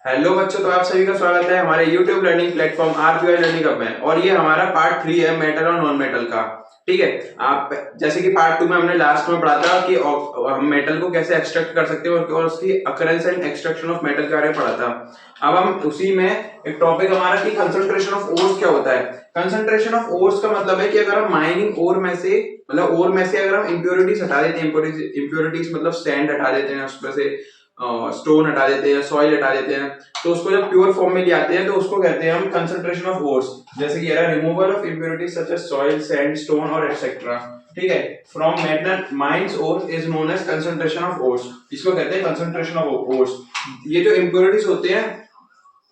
Hello बच्चों, तो आप सभी का स्वागत है हमारे YouTube learning platform RPI learning hub में। और ये हमारा पार्ट 3 है मेटल और नॉन मेटल का। ठीक है। आप जैसे कि पार्ट 2 में हमने लास्ट में पढ़ा था कि हम मेटल को कैसे एक्सट्रैक्ट कर सकते हैं और उसकी occurrence and extraction of metal के बारे में पढ़ा था। अब हम उसी में एक टॉपिक हमारा कि कंसंट्रेशन ऑफ ओर्स क्या होता है। कंसंट्रेशन ऑफ ओर्स का मतलब है कि अगर हम माइनिंग ओर में से ओर में से अगर हम इंप्योरिटीज हटा देते हैं, इंप्योरिटीज मतलब सैंड हटा देते हैं, उसमें से स्टोन हटा देते हैं, सॉइल हटा देते हैं, तो उसको जब प्योर फॉर्म में ले आते हैं तो उसको कहते हैं हम कंसंट्रेशन ऑफ ओर्स। जैसे कि removal of impurities such as soil, sand, stone और एटसेट्रा। ठीक है। From metal mines ores is known as concentration of ores. इसको कहते हैं कंसंट्रेशन ऑफ ओर्स। ये जो इंप्योरिटीज होते हैं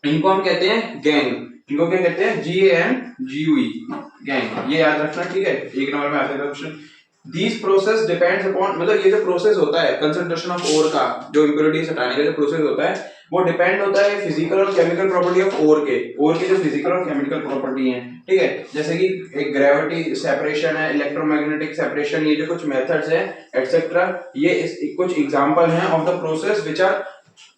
इनको हम कहते हैं गैंग। इनको क्या कहते हैं? GANGUE, gang. ये याद रखना। ठीक है। एक नंबर में आता है question. These process depends upon, मतलब ये जो प्रोसेस होता है कंसंट्रेशन ऑफ ओर का, जो इंप्योरिटीज हटाने का जो प्रोसेस होता है, वो डिपेंड होता है फिजिकल और केमिकल प्रॉपर्टी ऑफ ओर के जो फिजिकल और केमिकल प्रॉपर्टी हैं। ठीक है। जैसे कि एक ग्रेविटी सेपरेशन है, इलेक्ट्रोमैग्नेटिक सेपरेशन, ये जो कुछ मेथड्स हैं एटसेट्रा, ये कुछ एग्जांपल हैं of the process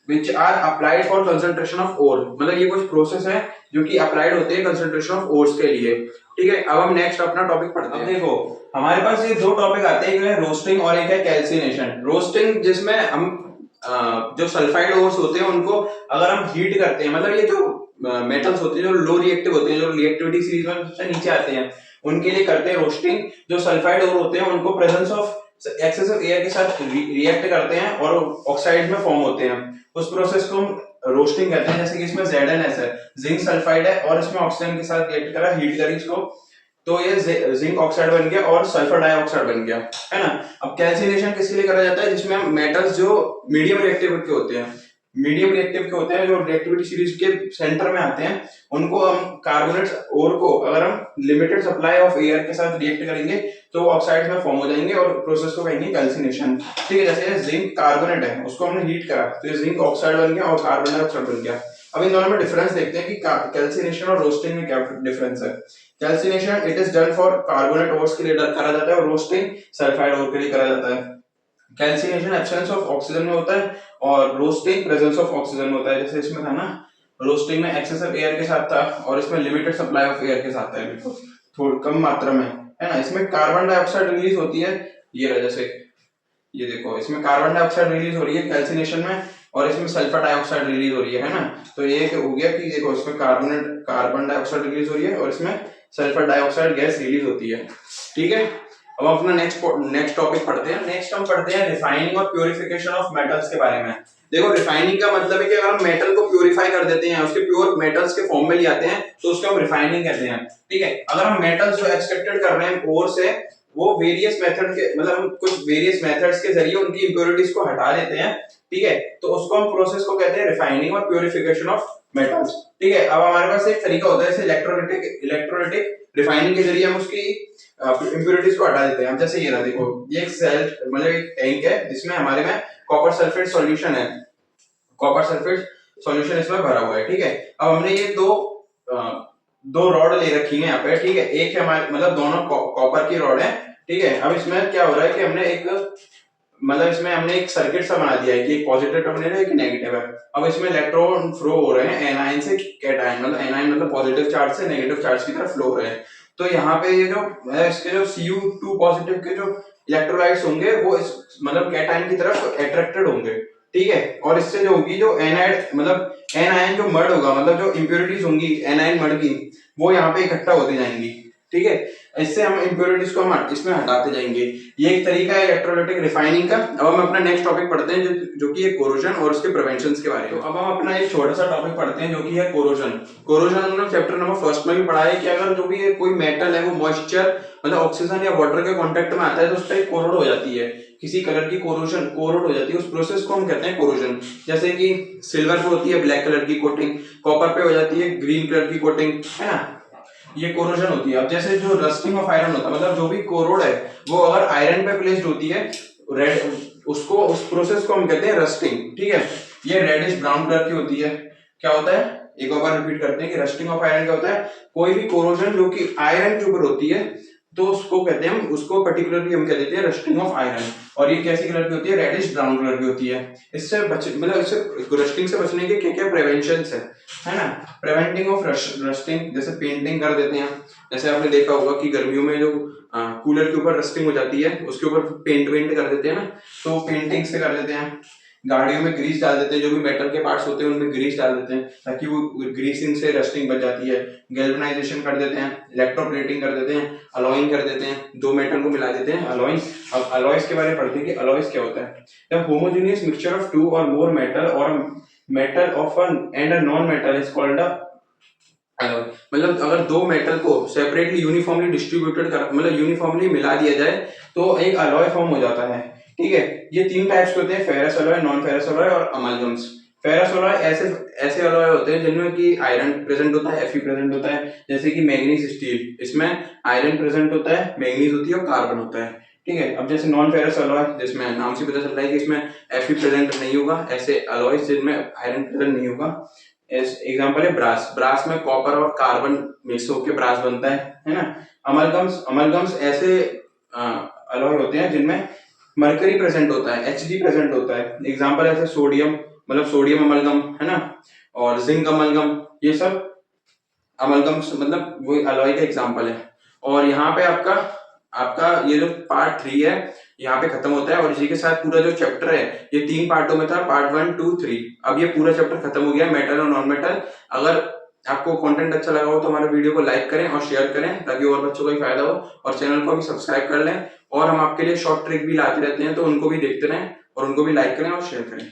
which are applied for concentration of ore। मतलब ये कुछ प्रोसेस है जो कि अप्लाइड होते हैं कंसंट्रेशन ऑफ ओर्स के लिए। ठीक है। अब हम नेक्स्ट अपना टॉपिक पढ़ते हैं। देखो हमारे पास ये दो टॉपिक आते हैं, एक है रोस्टिंग और एक है कैल्सिनेशन। रोस्टिंग जिसमें हम जो सल्फाइड ओर्स होते हैं उनको अगर हम हीट करते हैं, मतलब ये जो मेटल्स होते हैं जो लो रिएक्टिव होते हैं, जो रिएक्टिविटी सीरीज में सबसे नीचे आते हैं, उनके लिए करते हैं रोस्टिंग। जो सल्फाइड ओर होते हैं उनको प्रेजेंस ऑफ एक्सेसिव एयर के साथ रिएक्ट करते हैं और ऑक्साइड में फॉर्म होते हैं। उस प्रोसेस को हम रोस्टिंग कहते हैं। जैसे कि इसमें ZnS है, जिंक सल्फाइड है, और इसमें ऑक्सीजन के साथ रिएक्ट करा, हीट करी इसको, तो ये जिंक ऑक्साइड बन गया और सल्फर डाइऑक्साइड बन गया, है ना। अब कैल्सिनेशन किसके लिए करा जाता है? जिसमें हम मेटल्स जो मीडियम रिएक्टिव के होते हैं, जो रिएक्टिविटी सीरीज के सेंटर में आते हैं, उनको हम कार्बोनेट्स ओर को अगर हम लिमिटेड सप्लाई ऑफ एयर के साथ रिएक्ट करेंगे तो वो ऑक्साइड्स में फॉर्म हो जाएंगे और प्रोसेस को कहेंगे कैल्सिनेशन। ठीक है। जैसे जिंक कार्बोनेट है, उसको हमने हीट करा तो ये जिंक ऑक्साइड बन गया और कार्बन डाइऑक्साइड बन गया। अब इन दोनों में डिफरेंस देखते हैं कि कैल्सिनेशन और रोस्टिंग में क्या डिफरेंस है। Calcination it is done for carbonate ores के लिए करा जाता है और रोस्टिंग सल्फाइड ओर के लिए करा जाता है। कैल्सिनेशन एब्सेंस ऑफ ऑक्सीजन में होता है और रोस्टिंग प्रेजेंस ऑफ ऑक्सीजन में होता है। जैसे इसमें था ना, रोस्टिंग में एक्सेसिव एयर के साथ था और इसमें लिमिटेड सप्लाई ऑफ एयर के साथ है, बिल्कुल थोड़ी कम मात्रा में, है ना। इसमें कार्बन डाइऑक्साइड रिलीज होती है, ये रहा, जैसे ये देखो इसमें कार्बन डाइऑक्साइड रिलीज हो रही है कैल्सिनेशन में, और इसमें सल्फर डाइऑक्साइड रिलीज हो रही है ना। तो ये हो गया कि देखो इसमें कार्बन डाइऑक्साइड रिलीज हो रही है और इसमें सल्फर डाइऑक्साइड गैस रिलीज होती है। ठीक है। अब अपना नेक्स्ट टॉपिक पढ़ते हैं। नेक्स्ट हम पढ़ते हैं रिफाइनिंग और प्योरिफिकेशन ऑफ मेटल्स के बारे में। देखो रिफाइनिंग का मतलब है कि अगर हम मेटल को प्योरीफाई कर देते हैं, उसके प्योर मेटल्स के फॉर्म में ले आते हैं, तो उसको हम रिफाइनिंग कहते हैं। ठीक है। अगर हम मेटल्स जो एक्सट्रैक्टेड कर रहे हैं ओर से, वो वेरियस मेथड के, मतलब हम कुछ वेरियस मेथड्स के जरिए उनकी इंप्योरिटीज को हटा देते हैं। ठीक है। तो उसको हम प्रोसेस को कहते हैं रिफाइनिंग और प्योरिफिकेशन ऑफ मेटल्स। ठीक है। अब हमारे पास एक तरीका होता है, जैसे इलेक्ट्रोलिटिक रिफाइनिंग के जरिए हम उसकी इंप्योरिटीज को हटा देते हैं। जैसे ये ना देखो, ये एक सेल, मतलब एक टैंक है जिसमें हमारे में कॉपर सल्फेट सॉल्यूशन है, कॉपर सल्फेट सॉल्यूशन इसमें भरा हुआ है। ठीक है। अब हमने ये दो रॉड ले रखी है यहाँ पे। ठीक है। एक है हमारे, मतलब दोनों कॉपर की रॉड है। ठीक है। अब इसमें क्या हो रहा है कि इसमें हमने एक सर्किट सा बना दिया है कि एक पॉजिटिव टर्मिनल है, एक नेगेटिव है। अब इसमें इलेक्ट्रॉन फ्लो हो रहे हैं एनाइन से कैटायन, मतलब एनाइन मतलब पॉजिटिव चार्ज से नेगेटिव चार्ज की तरफ फ्लो हो रहे हैं। तो यहाँ पे ये जो इसके जो Cu2 पॉजिटिव के जो इलेक्ट्रोलाइट्स होंगे वो मतलब कैटायन की तरफ अट्रैक्टेड होंगे। ठीक है। और इससे जो होगी, जो एनायन जो मर्ड होगा, मतलब जो इंप्योरिटीज होंगी एनायन मर्ड की, वो यहाँ पे इकट्ठा होती जाएंगी। ठीक है। इससे हम इंप्योरिटीज को हम इसमें हटाते जाएंगे। ये एक तरीका है इलेक्ट्रोलाइटिक रिफाइनिंग का। अब हम अपना नेक्स्ट टॉपिक पढ़ते हैं जो कि है कोरोजन और उसके प्रिवेंशन के बारे में। तो अब हम अपना एक छोटा सा टॉपिक पढ़ते हैं जो कि है कोरोजन। कोरोजन हमने चैप्टर नंबर 1 में भी पढ़ा है कि अगर जो भी कोई मेटल है वो मॉइस्चर, मतलब ऑक्सीजन या वाटर के कांटेक्ट में आता है तो उस पर कोरोड हो जाती है, किसी कलर की कोरोड हो जाती है। उस प्रोसेस को हम कहते हैं कोरोजन। जैसे कि सिल्वर पे होती है ब्लैक कलर की कोटिंग, कॉपर पे हो जाती है ग्रीन कलर की कोटिंग, है ना, ये कोरोजन होती है। अब जैसे जो रस्टिंग ऑफ आयरन होता है, मतलब जो भी कोरोड है वो अगर आयरन पे प्लेस्ड होती है रेड, उस प्रोसेस को हम कहते हैं रस्टिंग। ठीक है। ये रेडिश ब्राउन कलर की होती है। क्या होता है, एक बार रिपीट करते हैं कि रस्टिंग ऑफ आयरन क्या होता है, कोई भी कोरोजन जो कि आयरन के ऊपर होती है तो उसको कहते हैं, उसको पर्टिकुलरली हम कह देते हैं रस्टिंग ऑफ आयरन। और ये कैसी कलर की होती है? रेडिश ब्राउन कलर की होती है। इससे मतलब इससे रस्टिंग से बचने के क्या क्या प्रिवेंशन है ना? प्रिवेंटिंग ऑफ रस्टिंग, जैसे पेंटिंग कर देते हैं, जैसे आपने देखा होगा कि गर्मियों में जो कूलर के ऊपर रस्टिंग हो जाती है, उसके ऊपर पेंट वेंट कर देते हैं ना, तो पेंटिंग से कर देते हैं। गाड़ियों में ग्रीस डाल देते हैं, जो भी मेटल के पार्ट्स होते हैं उनमें ग्रीस डाल देते हैं ताकि वो ग्रीसिंग से रस्टिंग बच जाती है। गैल्वेनाइजेशन कर देते हैं, इलेक्ट्रोप्लेटिंग कर देते हैं, अलॉइंग कर देते हैं, दो मेटल को मिला देते हैं, अलॉइंग। अब अलॉयज के बारे में पढ़ते हैं कि अलॉयज क्या होता है। The homogeneous mixture of two or more metal or metal of and a non metal is called a alloy. मतलब अगर दो मेटल को सेपरेटली यूनिफॉर्मली डिस्ट्रीब्यूटेड कर, मतलब यूनिफॉर्मली मिला दिया जाए तो एक अलॉय फॉर्म हो जाता है। ठीक है, ये तीन टाइप्स के होते हैं, ferrous alloy, non ferrous alloy और अमलगम्स। फेरस अलॉय ऐसे ऐसे अलॉय होते हैं जिनमें कि आयरन प्रेजेंट होता है, Fe प्रेजेंट होता है, जैसे कि मैग्नीज स्टील, इसमें आयरन प्रेजेंट होता है, मैग्नीज होती है और कार्बन होता है। ठीक है, अब जैसे नॉन फेरस अलॉय, जिसमें नाम से पता चल रहा है कि इसमें Fe प्रेजेंट नहीं होगा, ऐसे अलॉयज जिनमें आयरन प्रेजेंट नहीं होगा। एग्जाम्पल है ब्रास। ब्रास में कॉपर और कार्बन मिक्स होकर ब्रास बनता है ना? अमलगम्स, अमलगम्स ऐसे अलॉय होते हैं जिनमें मरकरी प्रेजेंट होता है, Hg प्रेजेंट होता है। एग्जांपल ऐसे सोडियम, मतलब सोडियम अमलगम है ना, और जिंक अमलगम, ये सब अमलगम्स मतलब वो अलॉय का एग्जांपल है। और यहाँ पे आपका आपका ये जो पार्ट 3 है यहाँ पे खत्म होता है, और इसी के साथ पूरा जो चैप्टर है, ये 3 पार्टों में था, पार्ट 1, 2, 3। अब ये पूरा चैप्टर खत्म हो गया, मेटल और नॉन मेटल। अगर आपको कंटेंट अच्छा लगा हो तो हमारे वीडियो को लाइक करें और शेयर करें ताकि और बच्चों को भी फायदा हो, और चैनल को भी सब्सक्राइब कर लें। और हम आपके लिए शॉर्ट ट्रिक भी लाते रहते हैं, तो उनको भी देखते रहें और उनको भी लाइक करें और शेयर करें।